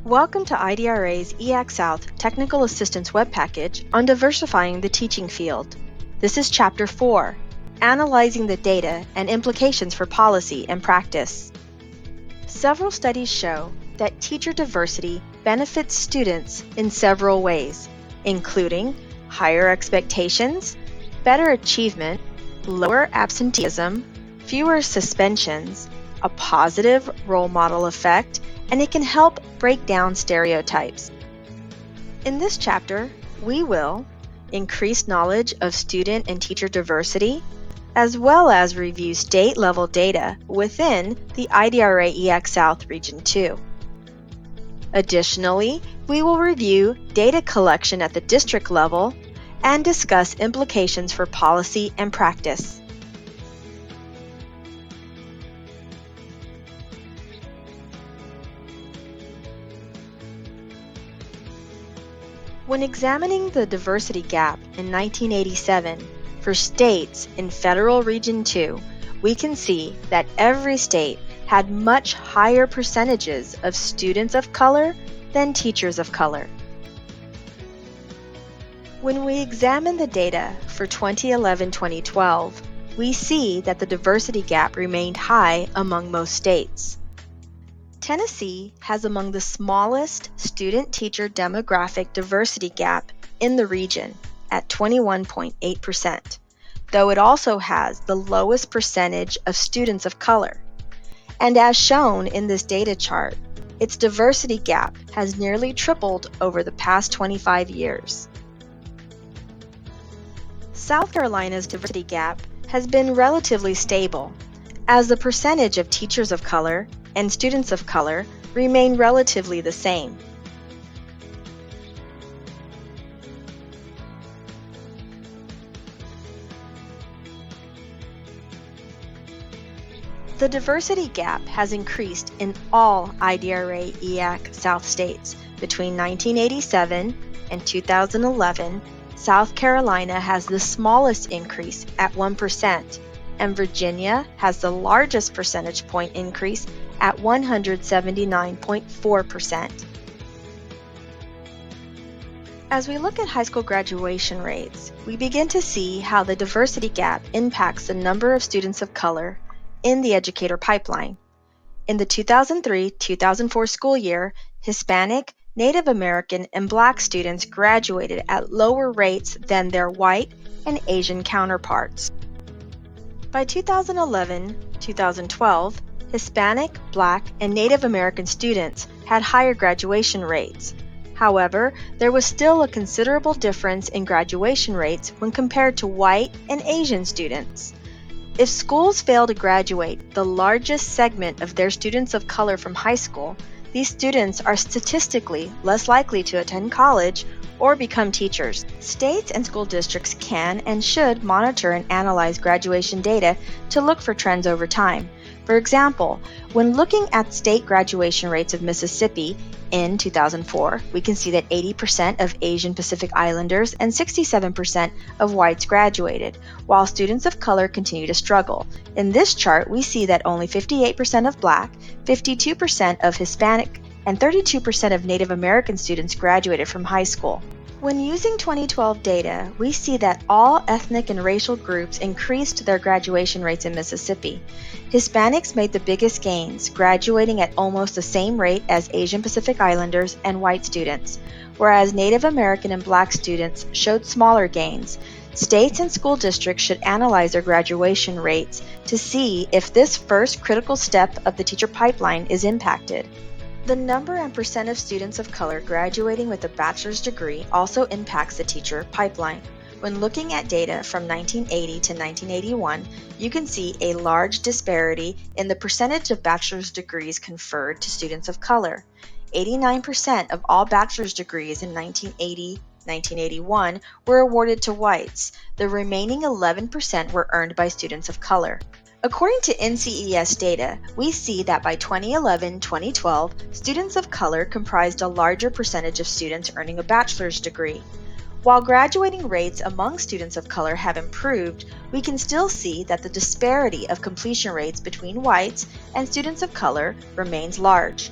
Welcome to IDRA's EAC-South Technical Assistance web package on diversifying the teaching field. This is Chapter 4, Analyzing the Data and Implications for Policy and Practice. Several studies show that teacher diversity benefits students in several ways, including higher expectations, better achievement, lower absenteeism, fewer suspensions, a positive role model effect, and it can help break down stereotypes. In this chapter, we will increase knowledge of student and teacher diversity, as well as review state-level data within the IDRA EAC-South Region 2. Additionally, we will review data collection at the district level and discuss implications for policy and practice. When examining the diversity gap in 1987 for states in Federal Region 2, we can see that every state had much higher percentages of students of color than teachers of color. When we examine the data for 2011-2012, we see that the diversity gap remained high among most states. Tennessee has among the smallest student-teacher demographic diversity gap in the region at 21.8%, though it also has the lowest percentage of students of color. And as shown in this data chart, its diversity gap has nearly tripled over the past 25 years. South Carolina's diversity gap has been relatively stable, as the percentage of teachers of color and students of color remain relatively the same. The diversity gap has increased in all IDRA EAC-South states. Between 1987 and 2011, South Carolina has the smallest increase at 1%, and Virginia has the largest percentage point increase at 179.4%. As we look at high school graduation rates, we begin to see how the diversity gap impacts the number of students of color in the educator pipeline. In the 2003-2004 school year, Hispanic, Native American, and Black students graduated at lower rates than their white and Asian counterparts. By 2011-2012, Hispanic, Black, and Native American students had higher graduation rates. However, there was still a considerable difference in graduation rates when compared to white and Asian students. If schools fail to graduate the largest segment of their students of color from high school, these students are statistically less likely to attend college or become teachers. States and school districts can and should monitor and analyze graduation data to look for trends over time. For example, when looking at state graduation rates of Mississippi in 2004, we can see that 80% of Asian Pacific Islanders and 67% of whites graduated, while students of color continue to struggle. In this chart, we see that only 58% of Black, 52% of Hispanic, and 32% of Native American students graduated from high school. When using 2012 data, we see that all ethnic and racial groups increased their graduation rates in Mississippi. Hispanics made the biggest gains, graduating at almost the same rate as Asian Pacific Islanders and white students, whereas Native American and Black students showed smaller gains. States and school districts should analyze their graduation rates to see if this first critical step of the teacher pipeline is impacted. The number and percent of students of color graduating with a bachelor's degree also impacts the teacher pipeline. When looking at data from 1980 to 1981, you can see a large disparity in the percentage of bachelor's degrees conferred to students of color. 89% of all bachelor's degrees in 1980-1981 were awarded to whites. The remaining 11% were earned by students of color. According to NCES data, we see that by 2011-2012, students of color comprised a larger percentage of students earning a bachelor's degree. While graduating rates among students of color have improved, we can still see that the disparity of completion rates between whites and students of color remains large.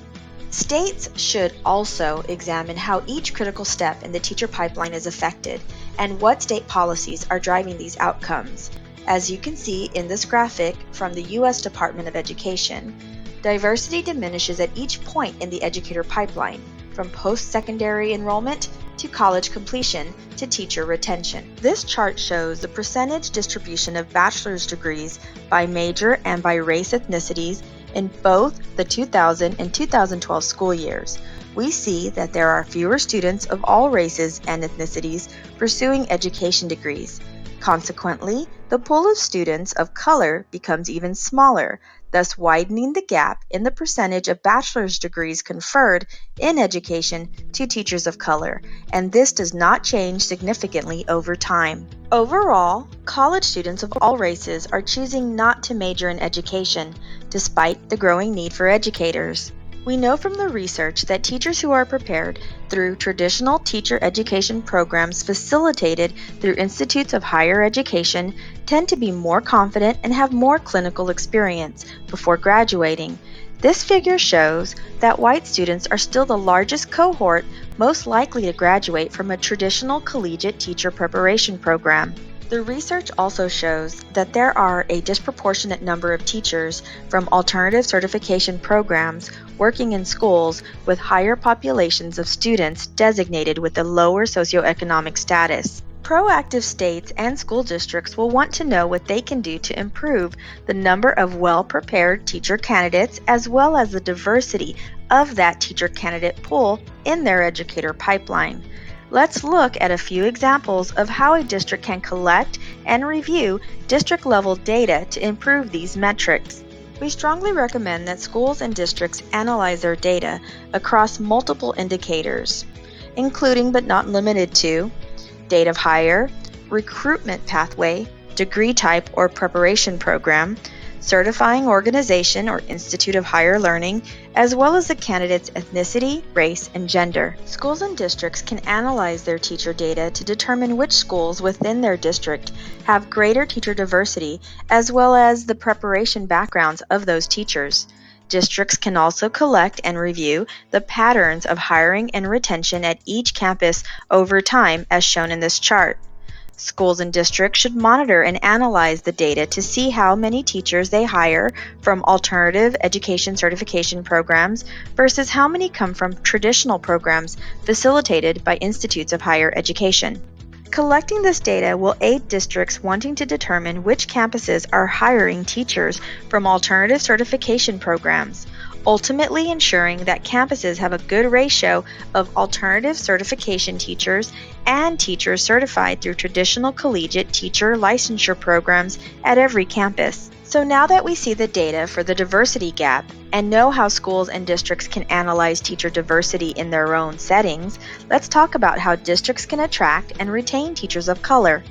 States should also examine how each critical step in the teacher pipeline is affected and what state policies are driving these outcomes. As you can see in this graphic from the U.S. Department of Education, diversity diminishes at each point in the educator pipeline, from post-secondary enrollment to college completion to teacher retention. This chart shows the percentage distribution of bachelor's degrees by major and by race ethnicities in both the 2000 and 2012 school years. We see that there are fewer students of all races and ethnicities pursuing education degrees. Consequently, the pool of students of color becomes even smaller, thus widening the gap in the percentage of bachelor's degrees conferred in education to teachers of color, and this does not change significantly over time. Overall, college students of all races are choosing not to major in education, despite the growing need for educators. We know from the research that teachers who are prepared through traditional teacher education programs facilitated through institutes of higher education tend to be more confident and have more clinical experience before graduating. This figure shows that white students are still the largest cohort most likely to graduate from a traditional collegiate teacher preparation program. The research also shows that there are a disproportionate number of teachers from alternative certification programs working in schools with higher populations of students designated with a lower socioeconomic status. Proactive states and school districts will want to know what they can do to improve the number of well-prepared teacher candidates as well as the diversity of that teacher candidate pool in their educator pipeline. Let's look at a few examples of how a district can collect and review district-level data to improve these metrics. We strongly recommend that schools and districts analyze their data across multiple indicators, including but not limited to date of hire, recruitment pathway, degree type or preparation program, certifying organization or institute of higher learning, as well as the candidate's ethnicity, race, and gender. Schools and districts can analyze their teacher data to determine which schools within their district have greater teacher diversity, as well as the preparation backgrounds of those teachers. Districts can also collect and review the patterns of hiring and retention at each campus over time, as shown in this chart. Schools and districts should monitor and analyze the data to see how many teachers they hire from alternative education certification programs versus how many come from traditional programs facilitated by institutes of higher education. Collecting this data will aid districts wanting to determine which campuses are hiring teachers from alternative certification programs, ultimately ensuring that campuses have a good ratio of alternative certification teachers and teachers certified through traditional collegiate teacher licensure programs at every campus. So now that we see the data for the diversity gap and know how schools and districts can analyze teacher diversity in their own settings, let's talk about how districts can attract and retain teachers of color.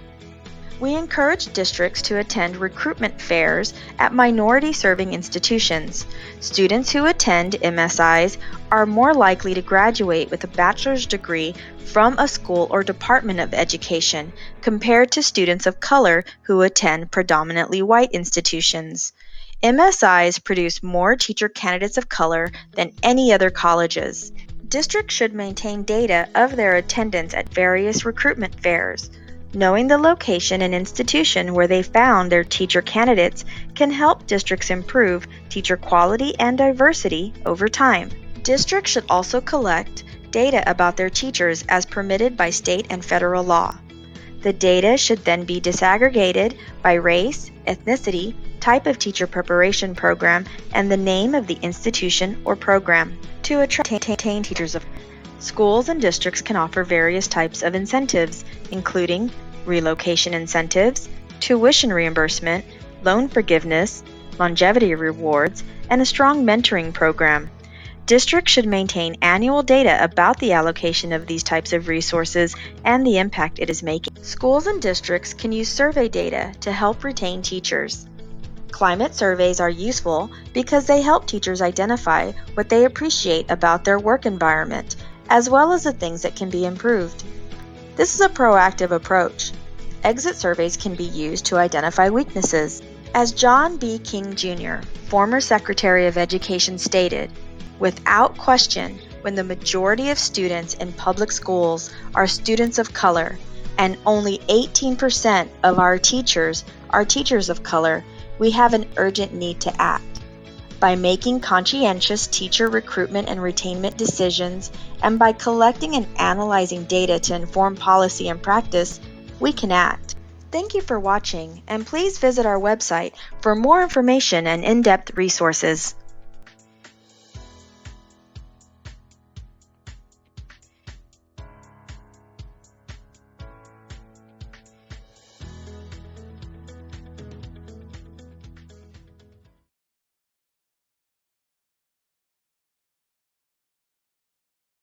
We encourage districts to attend recruitment fairs at minority-serving institutions. Students who attend MSIs are more likely to graduate with a bachelor's degree from a school or department of education compared to students of color who attend predominantly white institutions. MSIs produce more teacher candidates of color than any other colleges. Districts should maintain data of their attendance at various recruitment fairs. Knowing the location and institution where they found their teacher candidates can help districts improve teacher quality and diversity over time. Districts should also collect data about their teachers as permitted by state and federal law. The data should then be disaggregated by race, ethnicity, type of teacher preparation program, and the name of the institution or program. To attract teachers of schools and districts can offer various types of incentives, including relocation incentives, tuition reimbursement, loan forgiveness, longevity rewards, and a strong mentoring program. Districts should maintain annual data about the allocation of these types of resources and the impact it is making. Schools and districts can use survey data to help retain teachers. Climate surveys are useful because they help teachers identify what they appreciate about their work environment, as well as the things that can be improved. This is a proactive approach. Exit surveys can be used to identify weaknesses. As John B. King Jr., former Secretary of Education, stated, Without question, when the majority of students in public schools are students of color, and only 18% of our teachers are teachers of color, we have an urgent need to act. By making conscientious teacher recruitment and retainment decisions, and by collecting and analyzing data to inform policy and practice, we can act. Thank you for watching, and please visit our website for more information and in-depth resources.